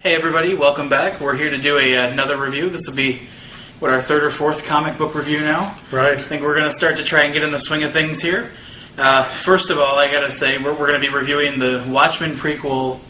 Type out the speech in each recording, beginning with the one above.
Hey everybody, welcome back. We're here to do another review. This will be, our third or fourth comic book review now. Right. I think we're going to start to try and get in the swing of things here. First of all, I got to say, we're going to be reviewing the Watchmen prequel,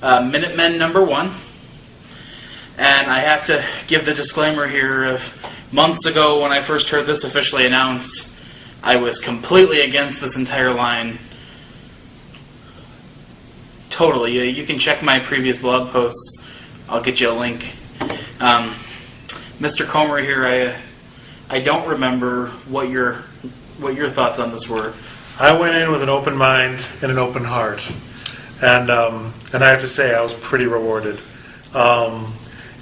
Minutemen #1. And I have to give the disclaimer here of months ago when I first heard this officially announced, I was completely against this entire line. Totally. You can check my previous blog posts. I'll get you a link. Mr. Komer here, I don't remember what your thoughts on this were. I went in with an open mind and an open heart, and I have to say I was pretty rewarded. A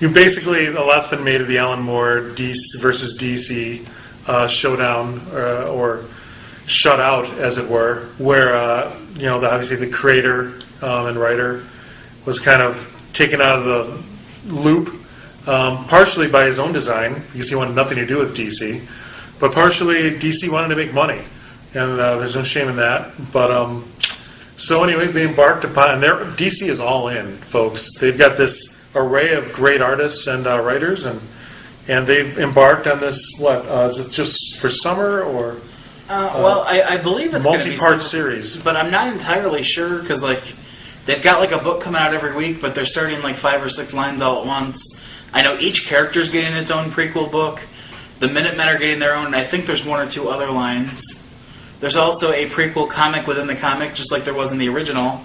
lot's been made of the Alan Moore DC versus DC showdown or shutout, as it were, where obviously the creator and writer was kind of taken out of the loop, partially by his own design, because he wanted nothing to do with DC, but partially DC wanted to make money, and there's no shame in that. But so anyways, they embarked upon, and DC is all in, folks. They've got this array of great artists and writers, and they've embarked on this, is it just for summer, or... I believe it's going to be multi-part series. But I'm not entirely sure, because they've got a book coming out every week, but they're starting 5 or 6 lines all at once. I know each character's getting its own prequel book. The Minutemen are getting their own, and I think there's 1 or 2 other lines. There's also a prequel comic within the comic, just like there was in the original.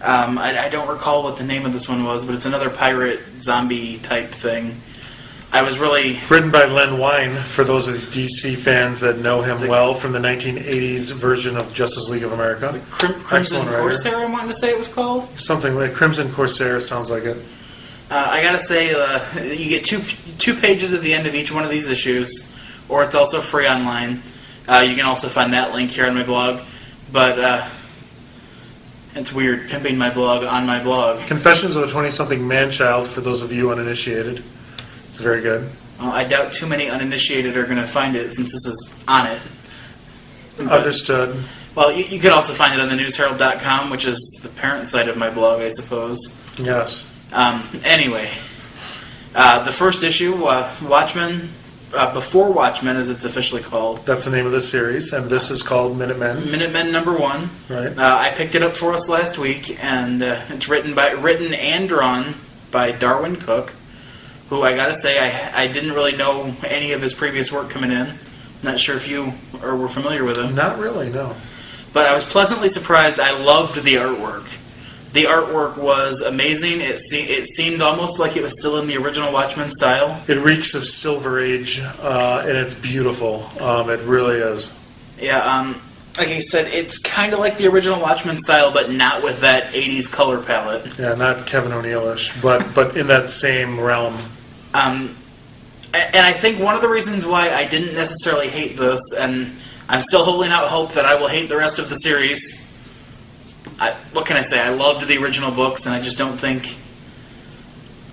I don't recall what the name of this one was, but it's another pirate zombie type thing. I was really... Written by Len Wein, for those of DC fans that know him well, from the 1980s version of Justice League of America. The Crimson Corsair, I'm wanting to say it was called? Something like Crimson Corsair, sounds like it. I gotta say, you get two pages at the end of each one of these issues, or it's also free online. You can also find that link here on my blog. But it's weird, pimping my blog on my blog. Confessions of a 20-something man-child, for those of you uninitiated. It's very good. Well, I doubt too many uninitiated are going to find it, since this is on it. But, understood. Well, you could also find it on the newsherald.com, which is the parent site of my blog, I suppose. Yes. Anyway, the first issue, Watchmen, Before Watchmen, as it's officially called. That's the name of the series, and this is called Minutemen. Minutemen #1. Right. I picked it up for us last week, and it's written and drawn by Darwin Cook, who I gotta say, I didn't really know any of his previous work coming in. Not sure if you were familiar with him. Not really, no. But I was pleasantly surprised. I loved the artwork. The artwork was amazing. It seemed almost like it was still in the original Watchmen style. It reeks of Silver Age, and it's beautiful. It really is. Yeah, like I said, it's kind of like the original Watchmen style, but not with that 80s color palette. Yeah, not Kevin O'Neil-ish, but in that same realm. And I think one of the reasons why I didn't necessarily hate this, and I'm still holding out hope that I will hate the rest of the series. What can I say? I loved the original books, and I just don't think...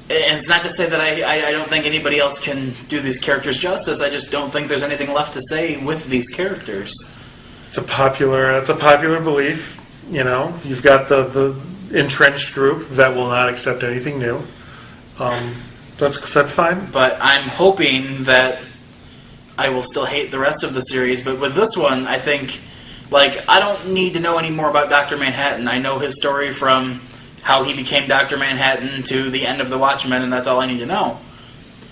And it's not to say that I don't think anybody else can do these characters justice. I just don't think there's anything left to say with these characters. It's a popular belief. You've got the entrenched group that will not accept anything new. That's fine. But I'm hoping that I will still hate the rest of the series. But with this one, I think, I don't need to know any more about Dr. Manhattan. I know his story from how he became Dr. Manhattan to the end of the Watchmen, and that's all I need to know.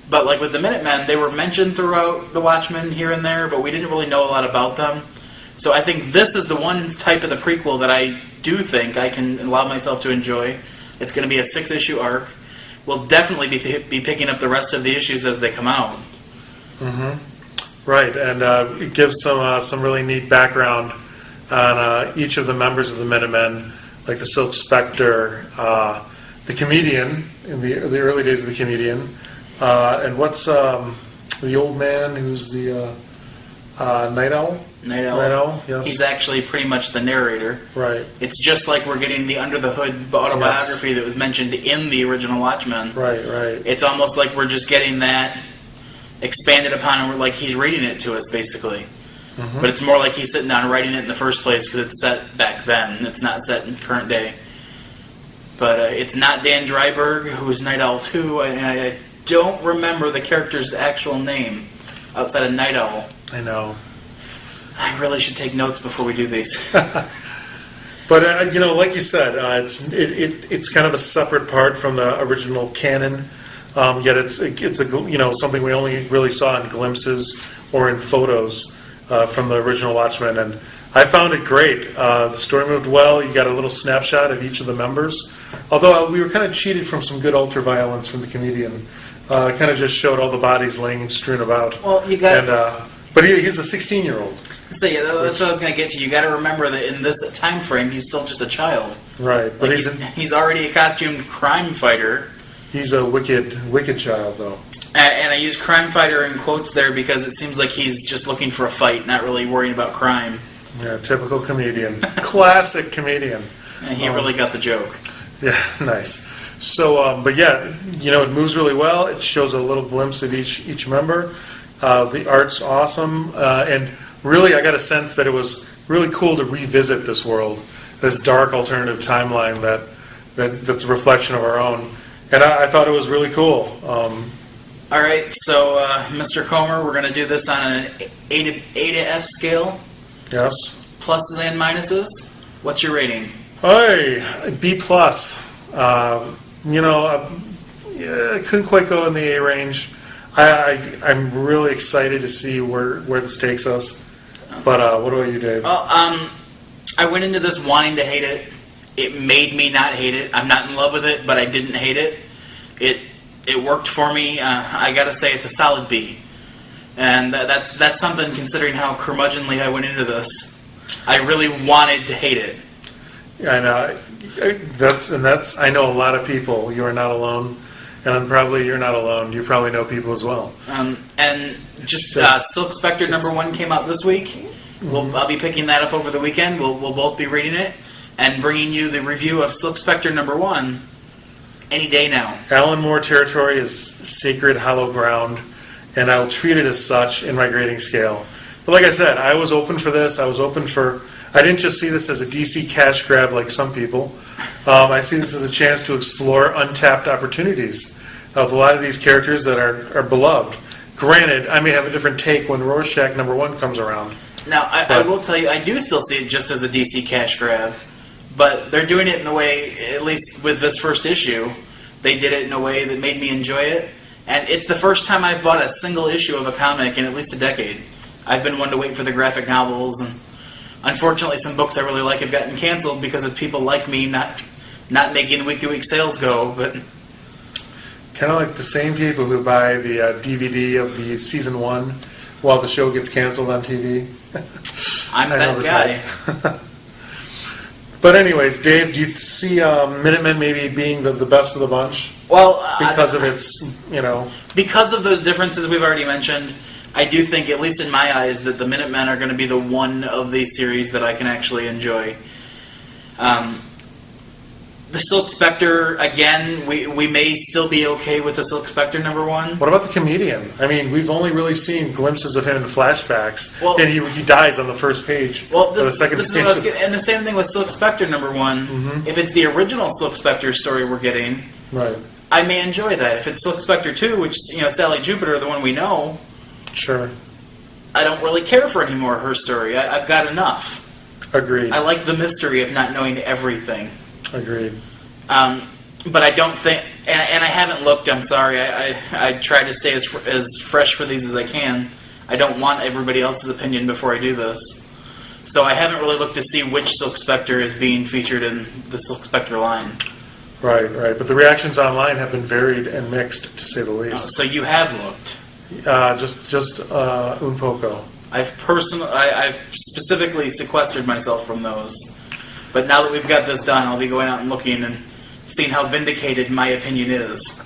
But with the Minutemen, they were mentioned throughout the Watchmen here and there, but we didn't really know a lot about them. So I think this is the one type of the prequel that I do think I can allow myself to enjoy. It's going to be a 6-issue arc. We'll definitely be picking up the rest of the issues as they come out. Mm-hmm. Right, and it gives some really neat background on each of the members of the Minutemen, like the Silk Spectre, the Comedian, in the early days of the Comedian, and what's the old man who's the Night Owl? Night Owl. Night Owl, yes. He's actually pretty much the narrator. Right. It's just like we're getting the Under the Hood autobiography that was mentioned in the original Watchmen. Right. It's almost like we're just getting that expanded upon, and we're like he's reading it to us, basically. Mm-hmm. But it's more like he's sitting down and writing it in the first place because it's set back then. It's not set in current day. But it's not Dan Dryberg, who is Night Owl 2, and I don't remember the character's actual name outside of Night Owl. I know. I really should take notes before we do these. But like you said, it's kind of a separate part from the original canon. Yet it's something we only really saw in glimpses or in photos from the original Watchmen, and I found it great. The story moved well. You got a little snapshot of each of the members. Although we were kind of cheated from some good ultra-violence from the comedian. It kind of just showed all the bodies laying strewn about. Well, you got. But he's a 16-year-old. So yeah, that's what I was going to get to. You got to remember that in this time frame, he's still just a child. Right, but he's already a costumed crime fighter. He's a wicked child, though. And I use crime fighter in quotes there because it seems like he's just looking for a fight, not really worrying about crime. Yeah, typical comedian. Classic comedian. And he really got the joke. Yeah, nice. So, but yeah, it moves really well. It shows a little glimpse of each member. The art's awesome. And really, I got a sense that it was really cool to revisit this world, this dark alternative timeline that's a reflection of our own. And I thought it was really cool. All right, so Mr. Komer, we're going to do this on an A to F scale. Yes. Pluses and minuses. What's your rating? Hey, B plus. I couldn't quite go in the A range. I'm really excited to see where this takes us. But what about you, Dave? Well, I went into this wanting to hate it. It made me not hate it. I'm not in love with it, but I didn't hate it. It worked for me. I got to say, it's a solid B. And that's something considering how curmudgeonly I went into this. I really wanted to hate it. And that's I know a lot of people. You are not alone, and probably you're not alone. You probably know people as well. And just Silk Spectre #1 came out this week. I'll be picking that up over the weekend. We'll both be reading it and bringing you the review of Silk Spectre #1 any day now. Alan Moore territory is sacred, hollow ground, and I will treat it as such in my grading scale. But like I said, I was open for this. I didn't just see this as a DC cash grab like some people. I see this as a chance to explore untapped opportunities of a lot of these characters that are beloved. Granted, I may have a different take when Rorschach #1 comes around. Now, I will tell you, I do still see it just as a DC cash grab, but they're doing it in the way, at least with this first issue, they did it in a way that made me enjoy it. And it's the first time I've bought a single issue of a comic in at least a decade. I've been one to wait for the graphic novels, and unfortunately some books I really like have gotten canceled because of people like me not making the week-to-week sales go. But kind of like the same people who buy the DVD of the season 1 while the show gets canceled on TV. I'm that guy. But anyways, Dave, do you see Minutemen maybe being the best of the bunch? Well, because of its, because of those differences we've already mentioned, I do think, at least in my eyes, that the Minutemen are going to be the one of these series that I can actually enjoy. The Silk Spectre, again, we may still be okay with the Silk Spectre #1. What about the comedian? I mean, we've only really seen glimpses of him in flashbacks, and he dies on the first page. Well, the second this is what I was getting, and the same thing with Silk Spectre #1. Mm-hmm. If it's the original Silk Spectre story we're getting, right, I may enjoy that. If it's Silk Spectre 2, which Sally Jupiter, the one we know, sure, I don't really care for any more of her story. I've got enough. Agreed. I like the mystery of not knowing everything. Agreed. But I don't think, and I haven't looked. I'm sorry. I try to stay as fresh for these as I can. I don't want everybody else's opinion before I do this. So I haven't really looked to see which Silk Spectre is being featured in the Silk Spectre line. Right. But the reactions online have been varied and mixed, to say the least. So you have looked. Just un poco. I've specifically sequestered myself from those. But now that we've got this done, I'll be going out and looking and seeing how vindicated my opinion is.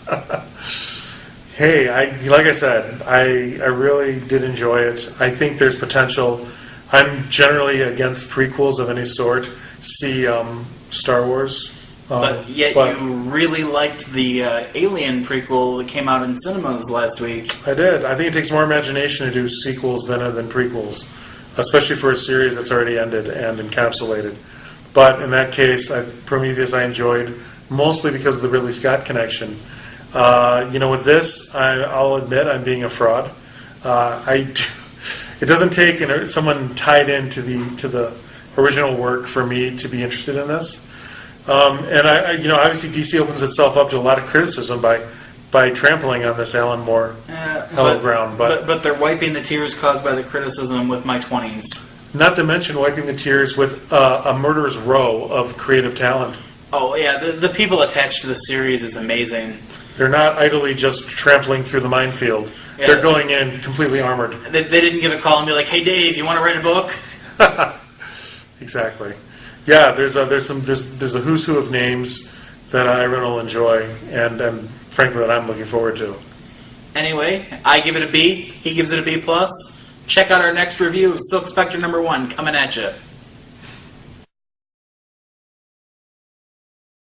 Hey, like I said, I really did enjoy it. I think there's potential. I'm generally against prequels of any sort. See Star Wars. But you really liked the Alien prequel that came out in cinemas last week. I did. I think it takes more imagination to do sequels than prequels, especially for a series that's already ended and encapsulated. But in that case, Prometheus I enjoyed. mostly because of the Ridley Scott connection. With this, I'll admit I'm being a fraud. It doesn't take someone tied into the original work for me to be interested in this. And obviously DC opens itself up to a lot of criticism by trampling on this Alan Moore hallowed ground. But they're wiping the tears caused by the criticism with my 20s. Not to mention wiping the tears with a murderer's row of creative talent. Oh yeah, the people attached to the series is amazing. They're not idly just trampling through the minefield. Yeah. They're going in completely armored. They didn't give a call and be like, "Hey Dave, you want to write a book?" Exactly. Yeah, there's a who's who of names that everyone will enjoy, and frankly that I'm looking forward to. Anyway, I give it a B. He gives it a B+. Check out our next review, Silk Spectre #1, coming at you.